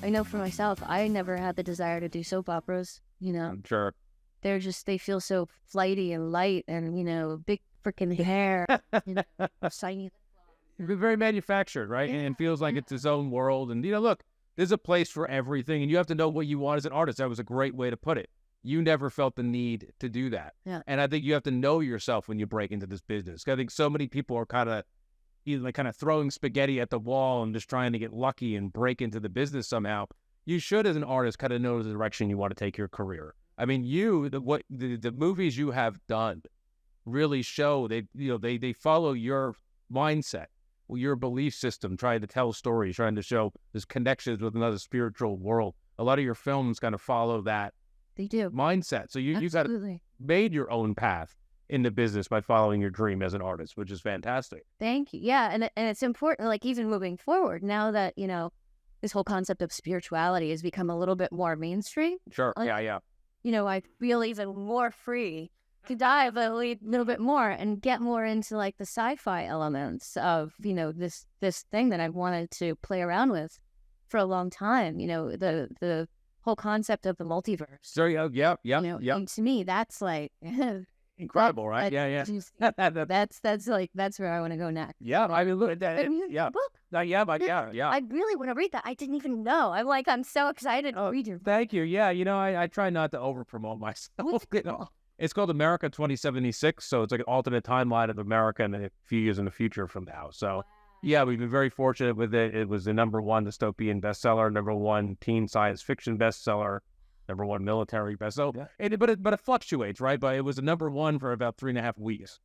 I know for myself, I never had the desire to do soap operas, I'm sure. they feel so flighty and light and, big freaking hair, shiny. It's very manufactured, right? Yeah. And it feels like it's its own world. And, look, there's a place for everything. And you have to know what you want as an artist. That was a great way to put it. You never felt the need to do that. Yeah. And I think you have to know yourself when you break into this business. I think so many people are kind of throwing spaghetti at the wall and just trying to get lucky and break into the business somehow. You should, as an artist, kind of know the direction you want to take your career. I mean, the movies you have done really show they follow your mindset, your belief system, trying to tell stories, trying to show there's connections with another spiritual world. A lot of your films kind of follow that They do. mindset. So you got made your own path in the business by following your dream as an artist, which is fantastic. Thank you. Yeah, and it's important, like even moving forward, now that, this whole concept of spirituality has become a little bit more mainstream. Sure. Yeah. I feel even more free to dive a little bit more and get more into like the sci-fi elements of, this thing that I've wanted to play around with for a long time, the whole concept of the multiverse. So yeah. And to me, that's like Incredible, right? Yeah. That's where I want to go next. Yeah, I mean, look at that. Yeah. Book. Yeah. I really want to read that. I didn't even know. I'm so excited to read your book. Thank you. Yeah, I try not to over-promote myself. It's called America 2076, so it's like an alternate timeline of America in a few years in the future from now. So, yeah, we've been very fortunate with it. It was the #1 dystopian bestseller, #1 teen science fiction bestseller, #1 military bestseller. Yeah. But it fluctuates, right? But it was the #1 for about 3.5 weeks.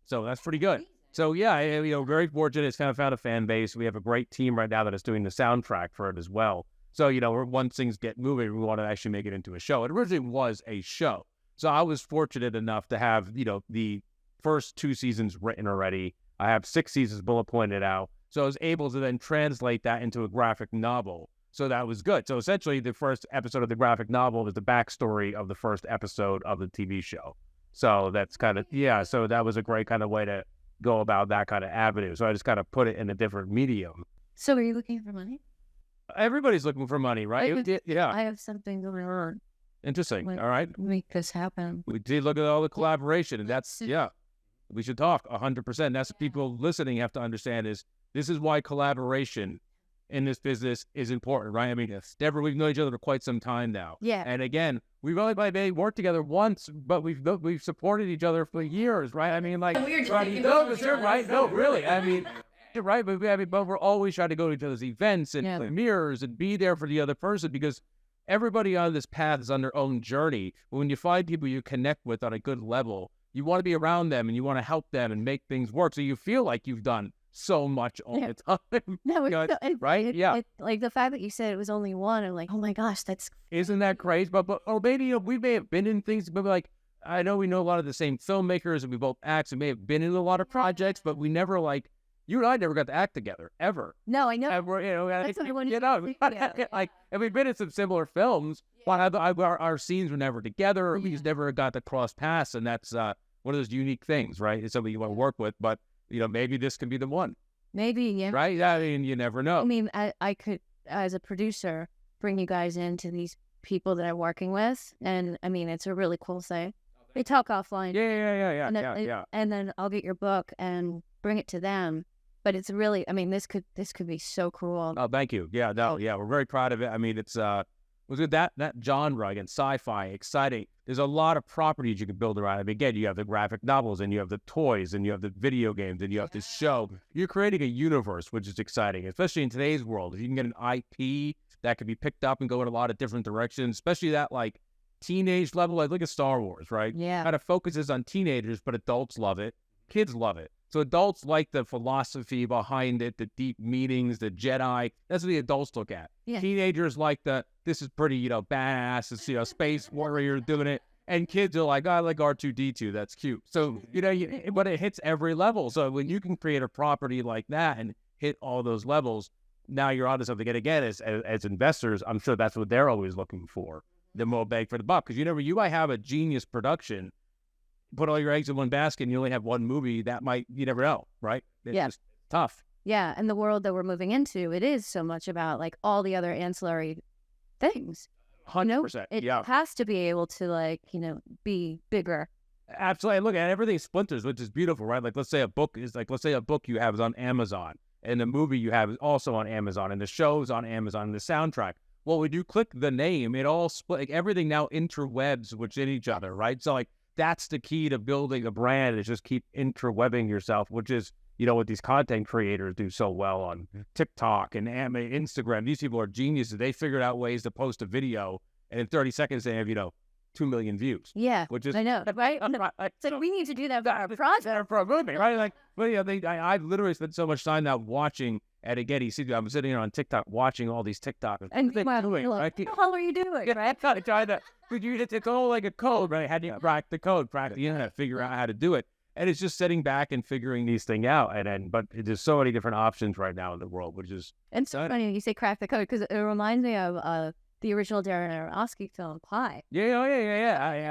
So that's pretty good. So, yeah, very fortunate. It's kind of found a fan base. We have a great team right now that is doing the soundtrack for it as well. So, once things get moving, we want to actually make it into a show. It originally was a show. So I was fortunate enough to have, the first 2 seasons written already. I have 6 seasons bullet pointed out. So I was able to then translate that into a graphic novel. So that was good. So essentially the first episode of the graphic novel is the backstory of the first episode of the TV show. So that's kind of, so that was a great kind of way to go about that kind of avenue. So I just kind of put it in a different medium. So are you looking for money? Everybody's looking for money, right? I have something going on. Interesting. All right. Make this happen. We did look at all the collaboration, and that's, we should talk 100%. That's what people listening have to understand this is why collaboration in this business is important, right? I mean, Deborah, we've known each other for quite some time now. Yeah. And again, we've only maybe worked together once, but we've supported each other for years, right? I mean, like, right? No, really. I mean, right. But we're always trying to go to each other's events and premieres and be there for the other person, because everybody on this path is on their own journey. But when you find people you connect with on a good level, you want to be around them and you want to help them and make things work. So you feel like you've done so much all the time. No, right? Like the fact that you said it was only one, I'm like, oh my gosh, isn't that crazy? But maybe we may have been in things, but like, I know we know a lot of the same filmmakers and we both act, and may have been in a lot of projects, but we never you and I never got to act together, ever. No, I know. That's what I wanted to and we've been in some similar films, but our scenes were never together, or we just never got to cross paths, and that's one of those unique things, right? It's somebody you want to work with, but, maybe this can be the one. Maybe, yeah. Right? I mean, you never know. I mean, I could, as a producer, bring you guys into these people that I'm working with, and, I mean, it's a really cool thing. We talk offline. Yeah. And then I'll get your book and bring it to them. But it's really, I mean, this could be so cool. Oh, thank you. Yeah, we're very proud of it. I mean, it's was it that genre again, sci-fi, exciting. There's a lot of properties you can build around. I mean, again, you have the graphic novels, and you have the toys, and you have the video games, and you have this show. You're creating a universe, which is exciting, especially in today's world. If you can get an IP that can be picked up and go in a lot of different directions, especially that like teenage level, like look at Star Wars, right? Yeah. Kind of focuses on teenagers, but adults love it. Kids love it. So adults like the philosophy behind it, the deep meanings, the Jedi. That's what the adults look at. Yeah. Teenagers like this is pretty, badass. It's, space warrior doing it. And kids are like, I like R2-D2. That's cute. So, but it hits every level. So when you can create a property like that and hit all those levels, now you're onto something. And again, as investors, I'm sure that's what they're always looking for. The more bang for the buck. Because you might have a genius production, put all your eggs in one basket and you only have one movie, you never know, right? It's just tough. Yeah, and the world that we're moving into, it is so much about like all the other ancillary things. 100%. It Yeah. has to be able to like, be bigger. Absolutely. Look, at everything splinters, which is beautiful, right? Like, let's say a book you have is on Amazon, and the movie you have is also on Amazon, and the show's on Amazon, and the soundtrack. Well, when you click the name, it all split. Like, everything now interwebs within each other, right? So, like, that's the key to building a brand, is just keep interwebbing yourself, which is, what these content creators do so well on TikTok and Instagram. These people are geniuses. They figured out ways to post a video, and in 30 seconds they have, 2 million views. Yeah, which is, I know, right? It's like we need to do that for our project. For a movie, right? Like, well, I've literally spent so much time now watching, and again, I'm sitting here on TikTok watching all these TikTokers. And what are they doing, like, right? what the hell are you doing, right? It's all like a code, right? How do you crack the code, figure out how to do it. And it's just sitting back and figuring these things out. But there's so many different options right now in the world, which is... And so funny you say crack the code, because it reminds me of the original Darren Aronofsky film, Pi. Yeah.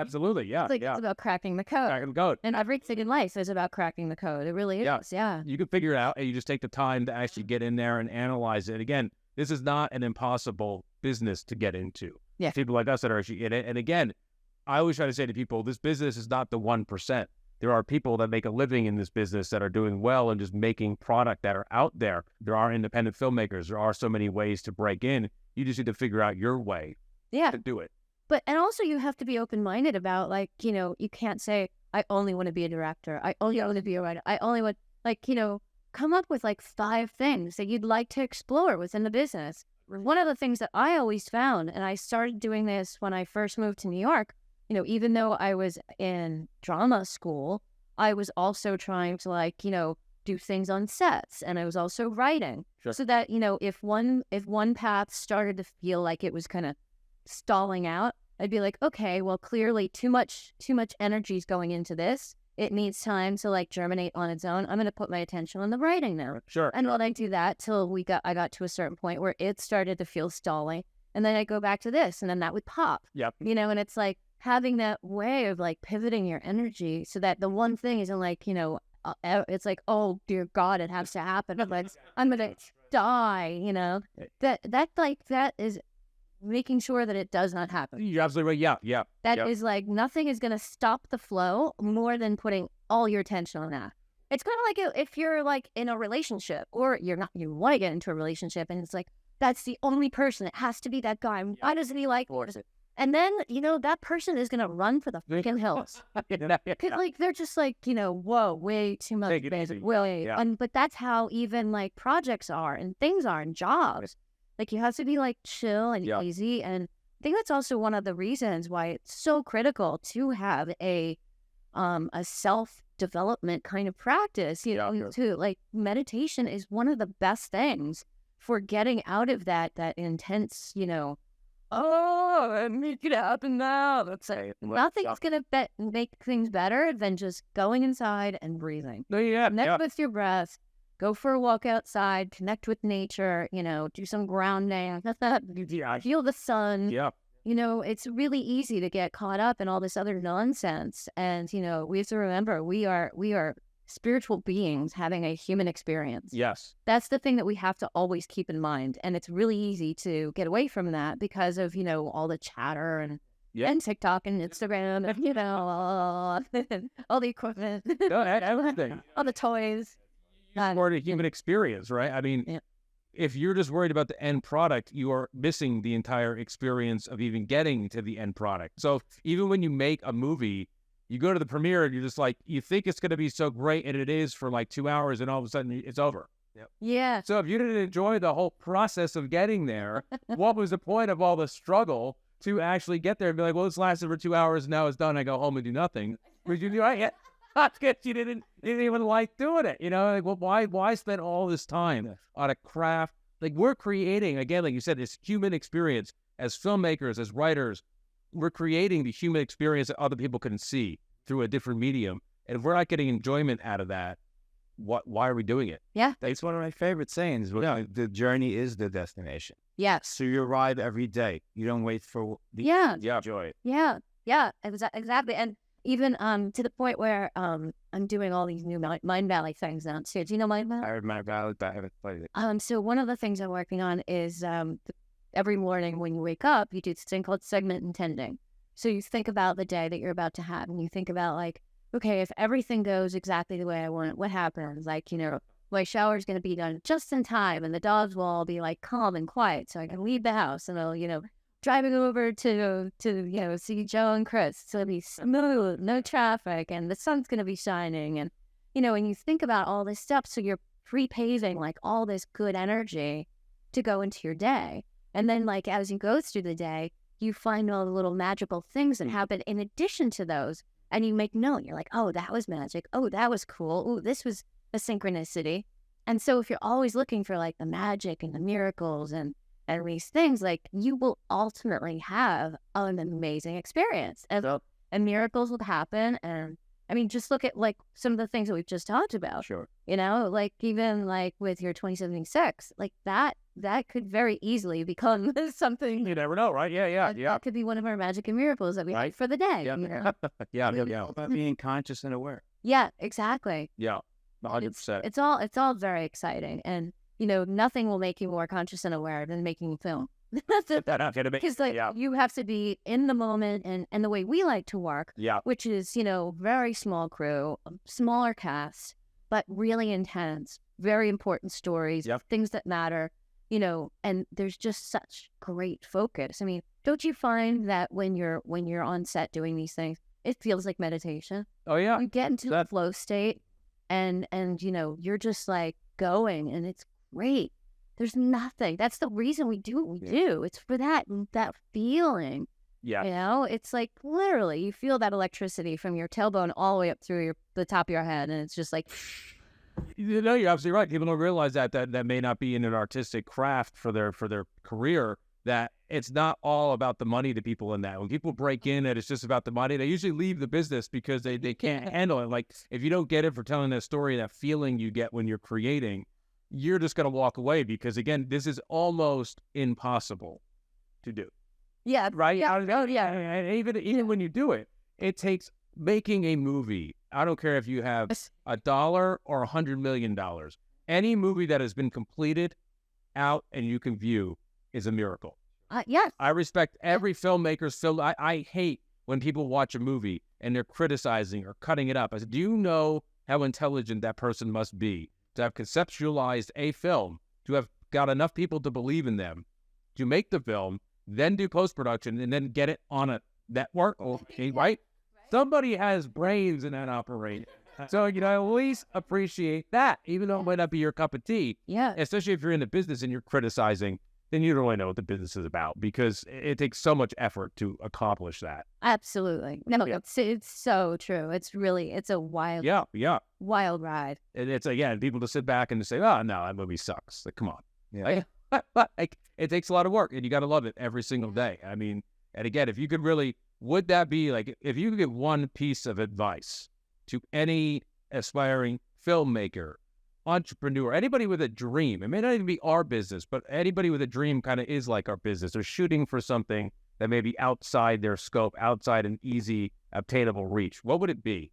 Absolutely, yeah. It's about cracking the code. Cracking the code. And everything in life is about cracking the code. It really is, yeah. You can figure it out, and you just take the time to actually get in there and analyze it. Again, this is not an impossible business to get into. Yeah. People like us that are actually in it. And again, I always try to say to people, this business is not the 1%. There are people that make a living in this business that are doing well and just making product that are out there. There are independent filmmakers. There are so many ways to break in. You just need to figure out your way to do it. And also you have to be open-minded about, like, you can't say, I only want to be a director. I only want to be a writer. I only want, come up with like 5 things that you'd like to explore within the business. One of the things that I always found, and I started doing this when I first moved to New York, even though I was in drama school, I was also trying to do things on sets, and I was also writing. Sure. So that, if one path started to feel like it was kind of stalling out, I'd be like, okay, well, clearly too much energy is going into this. It needs time to germinate on its own. I'm going to put my attention on the writing now. Sure. And when I do that till I got to a certain point where it started to feel stalling, and then I go back to this, and then that would pop. Yep. And it's like having that way of pivoting your energy so that the one thing isn't it's like, oh dear God, it has to happen. I'm going to die, that is making sure that it does not happen. You're absolutely right. Yeah. That is nothing is going to stop the flow more than putting all your attention on that. It's kind of like if you're in a relationship, or you want to get into a relationship, and it's like, that's the only person. It has to be that guy. Why doesn't he like me? And then, that person is going to run for the freaking hills. They're just whoa, way too much. But that's how even projects are and things are and jobs. You have to be chill and easy. And I think that's also one of the reasons why it's so critical to have a self-development kind of practice. To meditation is one of the best things for getting out of that intense, and make it happen now. That's it. Nothing's going to make things better than just going inside and breathing. Connect with your breath. Go for a walk outside. Connect with nature. Do some grounding. Feel the sun. Yeah. It's really easy to get caught up in all this other nonsense. And, we have to remember we are spiritual beings having a human experience. Yes. That's the thing that we have to always keep in mind. And it's really easy to get away from that because of, all the chatter and TikTok and Instagram and, all the equipment. Everything. All the toys. More the human experience, right? I mean, if you're just worried about the end product, you are missing the entire experience of even getting to the end product. So even when you make a movie, you go to the premiere and you're just you think it's going to be so great, and it is for 2 hours, and all of a sudden it's over. Yep. Yeah. So if you didn't enjoy the whole process of getting there, what was the point of all the struggle to actually get there and be like, well, this lasted for 2 hours, and now it's done. I go home and do nothing. Would you do right? That's because you didn't even like doing it. Well, why spend all this time on a craft? We're creating, again, like you said, this human experience as filmmakers, as writers. We're creating the human experience that other people can see through a different medium. And if we're not getting enjoyment out of that, why are we doing it? Yeah. That's one of my favorite sayings. The journey is the destination. Yes. So you arrive every day. You don't wait for the Yeah. enjoy it. Yeah. Yeah. Exactly. And even to the point where I'm doing all these new Mind Valley things now too. Do you know Mind Valley? I heard Mind Valley, but I haven't played it. So one of the things I'm working on is every morning when you wake up, you do this thing called segment intending. So you think about the day that you're about to have, and you think about like, okay, if everything goes exactly the way I want it, what happens? Like, my shower is going to be done just in time, and the dogs will all be like calm and quiet, so I can leave the house, and I'll, driving over to see Joe and Chris. So it'll be smooth, no traffic, and the sun's going to be shining, and and you think about all this stuff, so you're pre-paving like all this good energy to go into your day, and then like as you go through the day, you find all the little magical things that happen in addition to those, and you make note. You're like, oh, that was magic. Oh, that was cool. Oh, this was a synchronicity. And so if you're always looking for like the magic and the miracles and these things, like you will ultimately have an amazing experience, and miracles will happen. And I mean, just look at like some of the things that we've just talked about. Sure. Like even like with your 2076, like that could very easily become something. You never know, right? Yeah. That could be one of our magic and miracles that we have for the day. Yeah. Yeah. About being conscious and aware. Yeah, exactly. Yeah. 100%. It's all very exciting, and nothing will make you more conscious and aware than making a film. Because you have to be in the moment, and the way we like to work, which is very small crew, smaller cast, but really intense, very important stories, things that matter, and there's just such great focus. I mean, don't you find that when you're on set doing these things, it feels like meditation? Oh yeah, you get into the flow state. And you're just like going, and it's great. There's nothing. That's the reason we do what we do. It's for that feeling. Yeah. It's like literally you feel that electricity from your tailbone all the way up through the top of your head, and it's just like. You're absolutely right. People don't realize that may not be in an artistic craft for their career. That it's not all about the money to people in that. When people break in and it's just about the money, they usually leave the business because they can't handle it. Like if you don't get it for telling that story, that feeling you get when you're creating, you're just going to walk away because again, this is almost impossible to do. Yeah. Right? Yeah. Oh, yeah. And even when you do it, it takes making a movie. I don't care if you have $1 or $100 million. Any movie that has been completed out and you can view is a miracle. Yes. I respect every filmmaker's film. I hate when people watch a movie and they're criticizing or cutting it up. I said, do you know how intelligent that person must be to have conceptualized a film, to have got enough people to believe in them, to make the film, then do post-production, and then get it on a network, right? Somebody has brains in that operation. So, at least appreciate that, even though it might not be your cup of tea. Yeah. Especially if you're in the business and you're criticizing, then you don't really know what the business is about because it takes so much effort to accomplish that. Absolutely. No, it's so true. It's a wild, wild ride. And it's again, people to sit back and to say, oh, no, that movie sucks. Like, come on. Yeah. Like, it takes a lot of work and you got to love it every single day. I mean, and again, if you could really, would that be like, if you could give one piece of advice to any aspiring filmmaker, entrepreneur, anybody with a dream, it may not even be our business, but anybody with a dream kind of is like our business. They're shooting for something that may be outside their scope, outside an easy, obtainable reach. What would it be?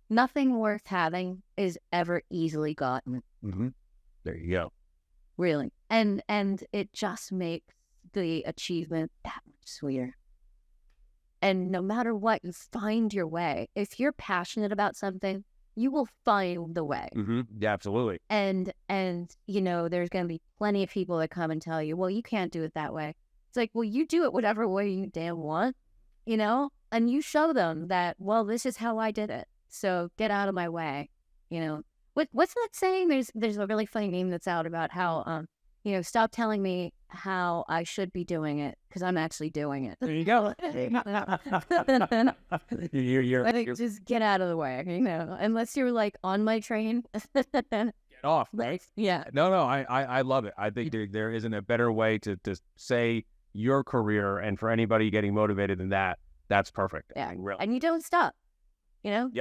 Nothing worth having is ever easily gotten. Mm-hmm. There you go. Really. And it just makes the achievement that much sweeter. And no matter what, you find your way. If you're passionate about something, you will find the way. Mm-hmm. Yeah, absolutely. And there's going to be plenty of people that come and tell you, well, you can't do it that way. It's like, well, you do it whatever way you damn want, and you show them that, well, this is how I did it. So get out of my way. What's that saying? There's a really funny meme that's out about how, stop telling me how I should be doing it because I'm actually doing it. There you go. You're just get out of the way, unless you're like on my train. Get off, right? Yeah. No, I love it. I think there isn't a better way to say your career, and for anybody getting motivated in that, that's perfect. Yeah. I mean, really. And you don't stop. Yep.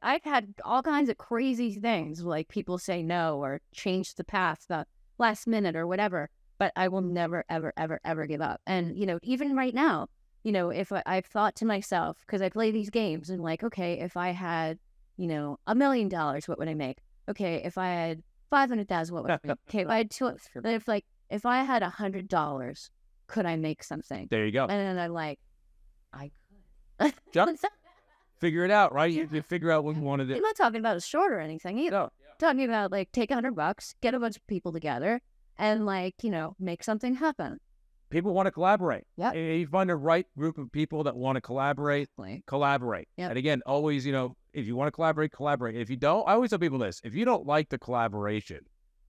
I've had all kinds of crazy things like people say no or change the path the last minute or whatever, but I will never, ever, ever, ever give up. And, even right now, if I've thought to myself, because I play these games and like, okay, if I had, $1 million, what would I make? Okay, if I had 500,000, what would I make? Okay, if I had if I had $100, could I make something? There you go. And then I'm like, I could. Just figure it out, right? You figure out what you want to do. I'm not talking about a short or anything either. No. Talking about like take $100, get a bunch of people together, and like make something happen. People want to collaborate. Yeah. You find the right group of people that want to collaborate. Collaborate. Yep. And again, always, if you want to collaborate, collaborate. If you don't, I always tell people this: if you don't like the collaboration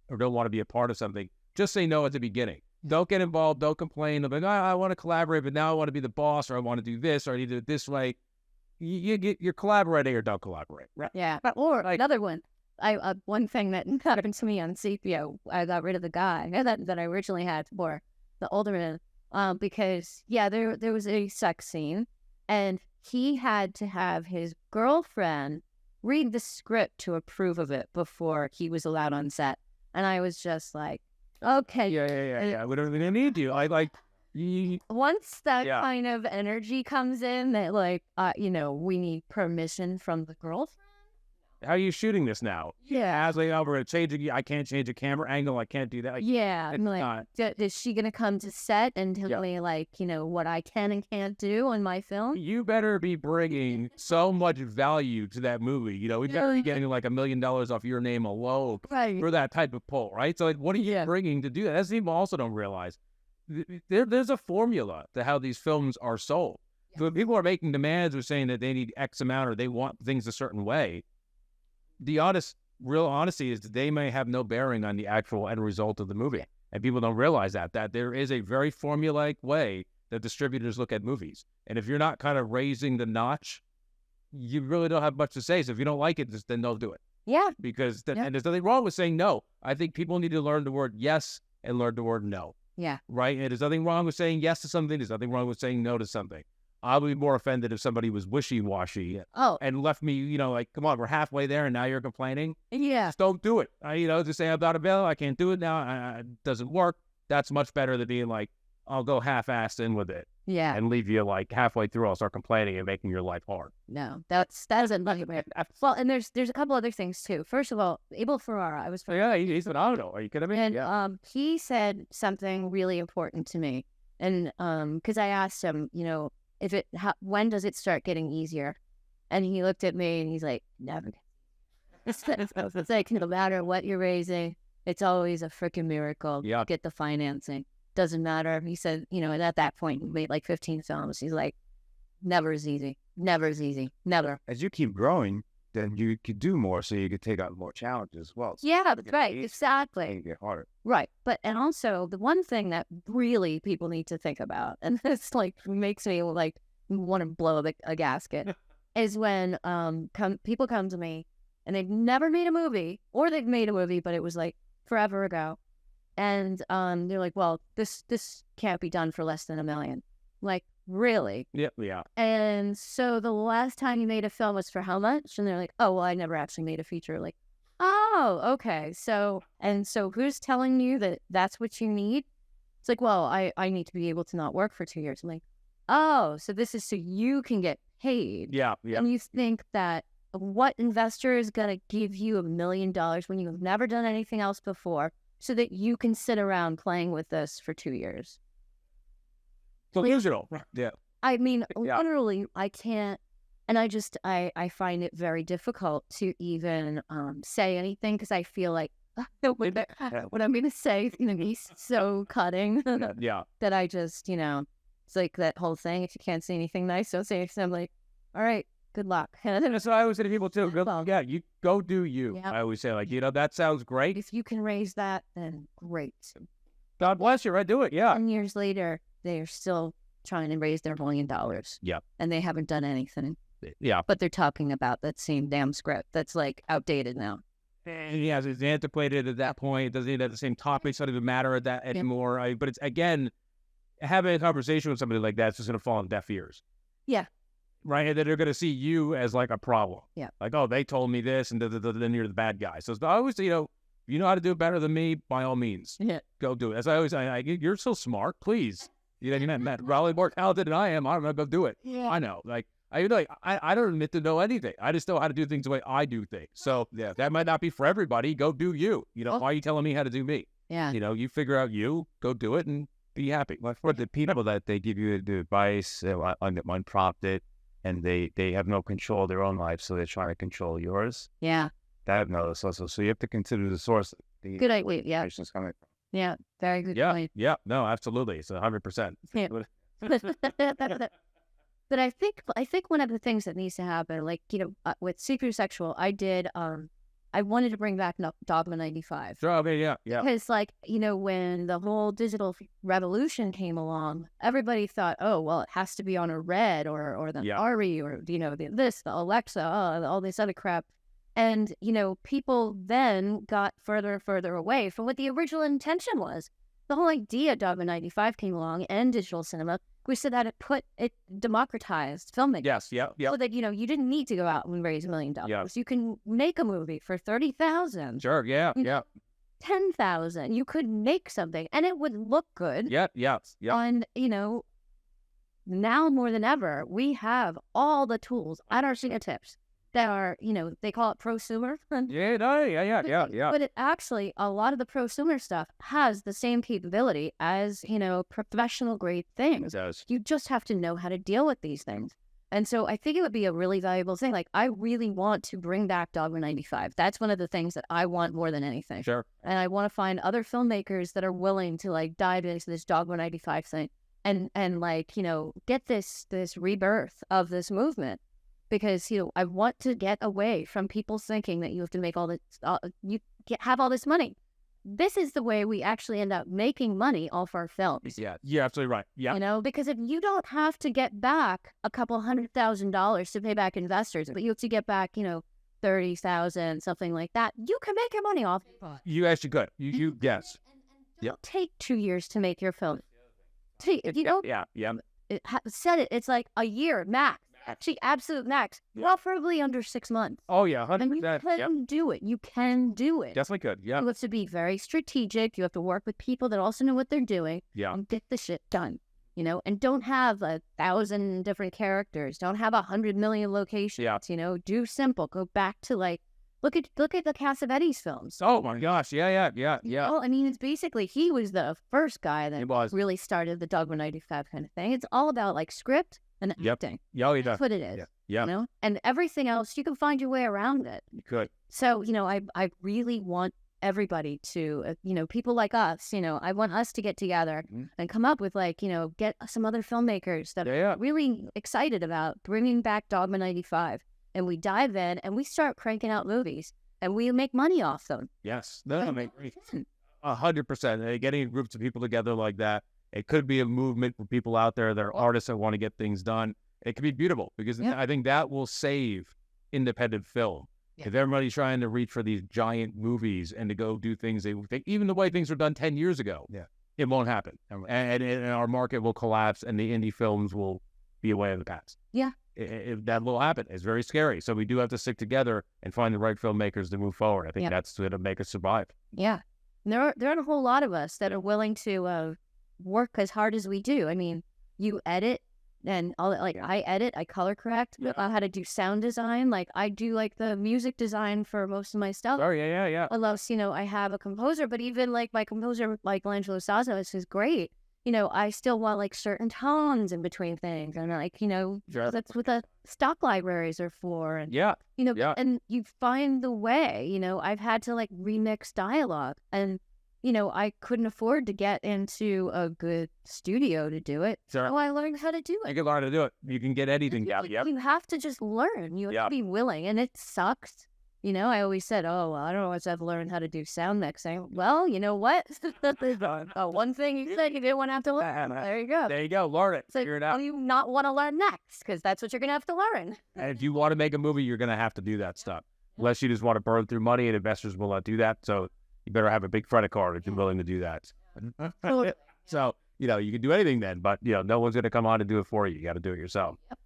or don't want to be a part of something, just say no at the beginning. Don't get involved. Don't complain. Like, I want to collaborate, but now I want to be the boss, or I want to do this, or I need to do it this way. You're collaborating or don't collaborate. Right? Yeah. Or another one. One thing that happened to me on Sepia, I got rid of the guy that I originally had for the older man, because there was a sex scene, and he had to have his girlfriend read the script to approve of it before he was allowed on set, and I was just like, okay, yeah. We don't really need you. Once that kind of energy comes in, that like, we need permission from the girlfriend. How are you shooting this now? Yeah. I was like, we're going to change it. I can't change a camera angle. I can't do that. I'm like, is she going to come to set and tell me, like, what I can and can't do on my film? You better be bringing so much value to that movie. We better be getting like $1 million off your name alone for that type of pull, right? So, like, what are you bringing to do that? That's people also don't realize. There's a formula to how these films are sold. So if people are making demands or saying that they need X amount or they want things a certain way, the real honesty is that they may have no bearing on the actual end result of the movie. And people don't realize that there is a very formulaic way that distributors look at movies. And if you're not kind of raising the notch, you really don't have much to say. So if you don't like it, then don't do it. Yeah. Because and there's nothing wrong with saying no. I think people need to learn the word yes and learn the word no. Yeah. Right? And there's nothing wrong with saying yes to something. There's nothing wrong with saying no to something. I would be more offended if somebody was wishy-washy and left me, like, come on, we're halfway there and now you're complaining. Yeah. Just don't do it. Just say I'm not available. I can't do it now. It doesn't work. That's much better than being like, I'll go half-assed in with it. Yeah. And leave you like halfway through, I'll start complaining and making your life hard. No, that isn't like it. Well, and there's a couple other things too. First of all, Abel Ferrara, I was. He's phenomenal. Are you kidding me? And he said something really important to me, and because I asked him, when does it start getting easier? And he looked at me and he's like, never. It's like, no matter what you're raising, it's always a freaking miracle to get the financing. Doesn't matter. He said, and at that point, he made like 15 films. He's like, never is easy. Never is easy. Never. As you keep growing, then you could do more, so you could take on more challenges as well. So right. Exactly. It get harder. Right. And also the one thing that really people need to think about, and this like makes me like want to blow a gasket, is when people come to me and they've never made a movie, or they've made a movie, but it was like forever ago. And they're like, well, this can't be done for less than $1 million. Like, really? Yep, yeah. And so the last time you made a film was for how much? And they're like, oh, well, I never actually made a feature. Like, oh, okay. So who's telling you that that's what you need? It's like, well, I need to be able to not work for 2 years. I'm like, oh, so this is so you can get paid. Yeah. And you think that what investor is going to give you $1 million when you've never done anything else before, so that you can sit around playing with this for 2 years? Delusional. Yeah. I mean, literally, I can't, and I find it very difficult to even say anything, because I feel like what I'm going to say is going to be so cutting that I just, it's like that whole thing, if you can't say anything nice, don't say anything. I'm like, all right, good luck. That's what I always say to people too. You go do you. Yep. I always say, like, that sounds great. If you can raise that, then great. God bless you. Right, do it. Yeah. 10 years later, they are still trying to raise their $1 million. Yeah. And they haven't done anything. Yeah. But they're talking about that same damn script that's like outdated now. And it's antiquated at that point. It doesn't even have the same topics. Doesn't even matter at that anymore. But it's, again, having a conversation with somebody like that is just going to fall on deaf ears. Yeah. Right? And then they're going to see you as like a problem. Yeah. Like, oh, they told me this, and then you're the bad guy. So I always, if you know how to do it better than me, by all means, go do it. As I always say, you're so smart. Please You're not probably more talented than I am. I'm gonna go do it. Yeah. I know. Like I don't admit to know anything. I just know how to do things the way I do things. So yeah, that might not be for everybody. Go do you. Why are you telling me how to do me? Yeah. You figure out go do it and be happy. Well, for the people that they give you the advice unprompted, and they have no control of their own life, so they're trying to control yours. Yeah. That I've noticed also. So you have to consider the source. The Good idea. Yeah. information's coming from. Yeah. Very good Yeah. point. Yeah. No, absolutely. It's 100%. Yeah. But I think one of the things that needs to happen, like, with Secret Sexual, I wanted to bring back Dogma 95. Sure. Okay. Yeah. Yeah. Because, like, when the whole digital revolution came along, everybody thought, oh, well, it has to be on a Red or the Ari or, the Alexa, all this other crap. And, people then got further and further away from what the original intention was. The whole idea of Dogma 95 came along and digital cinema was so that it democratized filmmaking. Yes. Yeah. Yeah. So that, you didn't need to go out and raise $1 million. Yeah. You can make a movie for $30,000. Sure. Yeah. Yeah. $10,000. You could make something and it would look good. Yeah. Yeah. Yeah. And, now more than ever, we have all the tools at our fingertips that are, they call it prosumer. Yeah. No, yeah. Yeah. Yeah. But it actually, a lot of the prosumer stuff has the same capability as, professional grade things. It does. You just have to know how to deal with these things. And so I think it would be a really valuable thing. Like, I really want to bring back Dogma 95. That's one of the things that I want more than anything. Sure. And I want to find other filmmakers that are willing to, like, dive into this Dogma 95 thing and like, get this rebirth of this movement. Because, I want to get away from people thinking that you have to make all this, have all this money. This is the way we actually end up making money off our films. Yeah, you're absolutely right. Yeah. Because if you don't have to get back a couple $100,000 to pay back investors, but you have to get back, 30,000, something like that, you can make your money off. You actually could. You yes. Yeah. Take 2 years to make your film. If you don't it's like a year max. Actually, absolute max. Preferably under 6 months. Oh yeah, 100%. And you can do it. You can do it. Definitely could. Yeah. You have to be very strategic. You have to work with people that also know what they're doing. Yeah. And get the shit done. And don't have 1,000 different characters. Don't have 100 million locations. Yeah. Do simple. Go back to look at the cast of Eddie's films. Oh my gosh. Yeah. Well, I mean, it's basically he was the first guy that was. really started the Dogma 95 kind of thing. It's all about script and acting. Yeah, he does. That's what it is. Yeah. And everything else, you can find your way around it. You could. So, I really want everybody to, people like us, I want us to get together and come up with get some other filmmakers that are really excited about bringing back Dogma 95. And we dive in and we start cranking out movies and we make money off them. Yes. No, I mean, 100%. Getting groups of people together like that. It could be a movement for people out there that are artists that want to get things done. It could be beautiful because I think that will save independent film. Yeah. If everybody's trying to reach for these giant movies and to go do things they think, even the way things were done 10 years ago, it won't happen. And our market will collapse and the indie films will be away in the past. Yeah. If that will happen. It's very scary. So we do have to stick together and find the right filmmakers to move forward. I think that's going to make us survive. Yeah. And there are a whole lot of us that are willing to work as hard as we do. I mean, you edit and I edit, I color correct, how to do sound design. I do the music design for most of my stuff. Oh, yeah. Unless, I have a composer, but even my composer, Michelangelo Sazzo, is great. I still want certain tones in between things. And that's what the stock libraries are for. And, and you find the way, I've had to remix dialogue and, I couldn't afford to get into a good studio to do it. Sure. So I learned how to do it. You can learn how to do it. You can get anything out. You have to just learn. You have to be willing. And it sucks. I always said, oh, well, I don't know if I've learned how to do sound mixing. Well, you know what? One thing you said you didn't want to have to learn. There you go. There you go. Learn it. So figure it out. You not want to learn next because that's what you're going to have to learn. And if you want to make a movie, you're going to have to do that stuff. Unless you just want to burn through money, and investors will not do that. So you better have a big credit card if you're willing to do that. So, you can do anything then, but, no one's going to come on and do it for you. You got to do it yourself. Yep.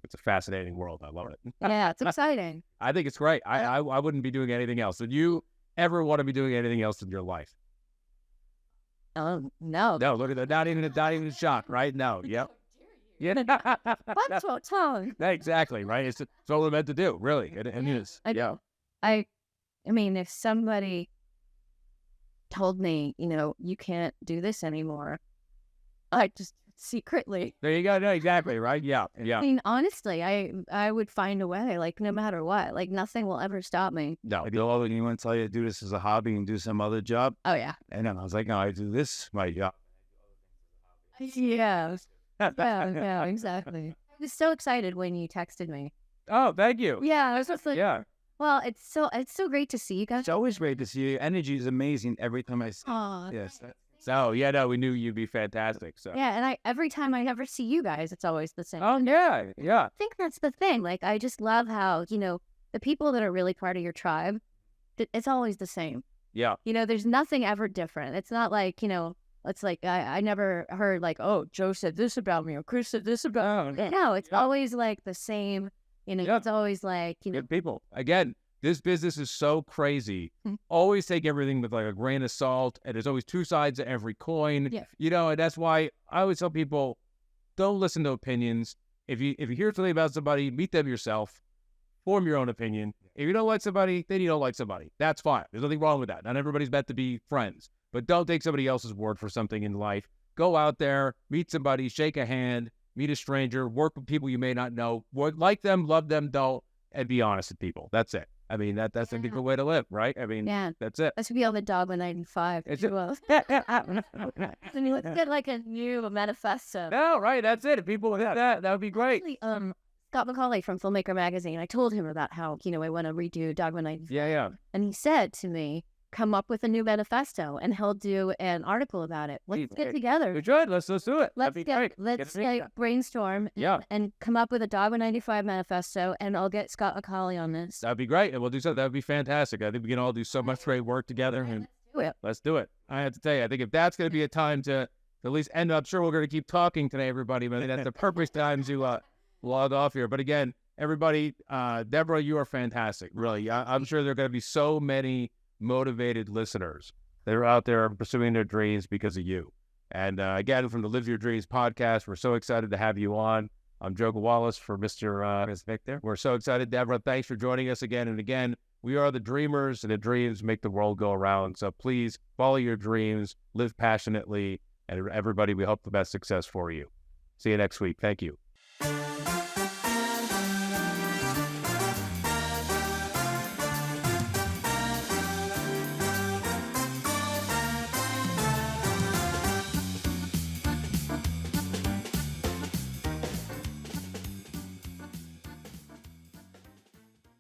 It's a fascinating world. I love it. Yeah, it's exciting. I think it's great. I wouldn't be doing anything else. Would you ever want to be doing anything else in your life? Oh, no. No, look at that. Not even a shock, right? No. Yep. Yeah. What's your tongue? Exactly, right? It's all we're meant to do, really. It is. Yeah. I mean, if somebody told me, you can't do this anymore, I just secretly. There you go. No, exactly, right? Yeah. Yeah. I mean, honestly, I would find a way, like, no matter what. Like, nothing will ever stop me. No. Like, anyone tell you to do this as a hobby and do some other job? Oh, yeah. And then I was like, no, I do this my job. Yeah. Yeah, exactly. I was so excited when you texted me. Oh, thank you. Yeah, I was just like, Yeah. well, it's so great to see you guys. It's always great to see you. Energy is amazing every time I see you. Aw, Yes. So, yeah, no, we knew you'd be fantastic. So. yeah, and every time I ever see you guys, it's always the same. Oh, yeah. Yeah. I think that's the thing. Like, I just love how, the people that are really part of your tribe, it's always the same. Yeah. There's nothing ever different. It's not like, it's like, I never heard like, oh, Joe said this about me or Chris said this about me. No, it's always like the same, it's always like, Good people. Again, this business is so crazy. Always take everything with like a grain of salt, and there's always two sides to every coin. Yeah. And that's why I always tell people, don't listen to opinions. If you hear something about somebody, meet them yourself. Form your own opinion. If you don't like somebody, then you don't like somebody. That's fine. There's nothing wrong with that. Not everybody's meant to be friends. But don't take somebody else's word for something in life. Go out there, meet somebody, shake a hand, meet a stranger, work with people you may not know. Like them, love them, don't, and be honest with people. That's it. I mean, that's a good way to live, right? I mean, that's it. That should be on the Dogma 95. It's let's get like a new manifesto. No, right, that's it. If people would have that would be great. Actually, Scott McCauley from Filmmaker Magazine, I told him about how, I want to redo Dogma 95. Yeah. And he said to me, come up with a new manifesto, and he'll do an article about it. Let's get together. We should. Let's do it. That'd be great. Let's brainstorm and come up with a Dogma 95 manifesto, and I'll get Scott McCauley on this. That'd be great. And we'll do something. That would be fantastic. I think we can all do so much great work together. And let's do it. I have to tell you, I think if that's going to be a time to at least end, I'm sure we're going to keep talking today, everybody, but that's the perfect time to log off here. But again, everybody, Deborah, you are fantastic. Really. I'm sure there are going to be so many motivated listeners that are out there pursuing their dreams because of you. And again, from the Live Your Dreams podcast, we're so excited to have you on. I'm Joe Gawalis for Mr. Victor. We're so excited, Deborah. Thanks for joining us again and again. We are the dreamers, and the dreams make the world go around. So please follow your dreams, live passionately, and everybody, we hope the best success for you. See you next week. Thank you.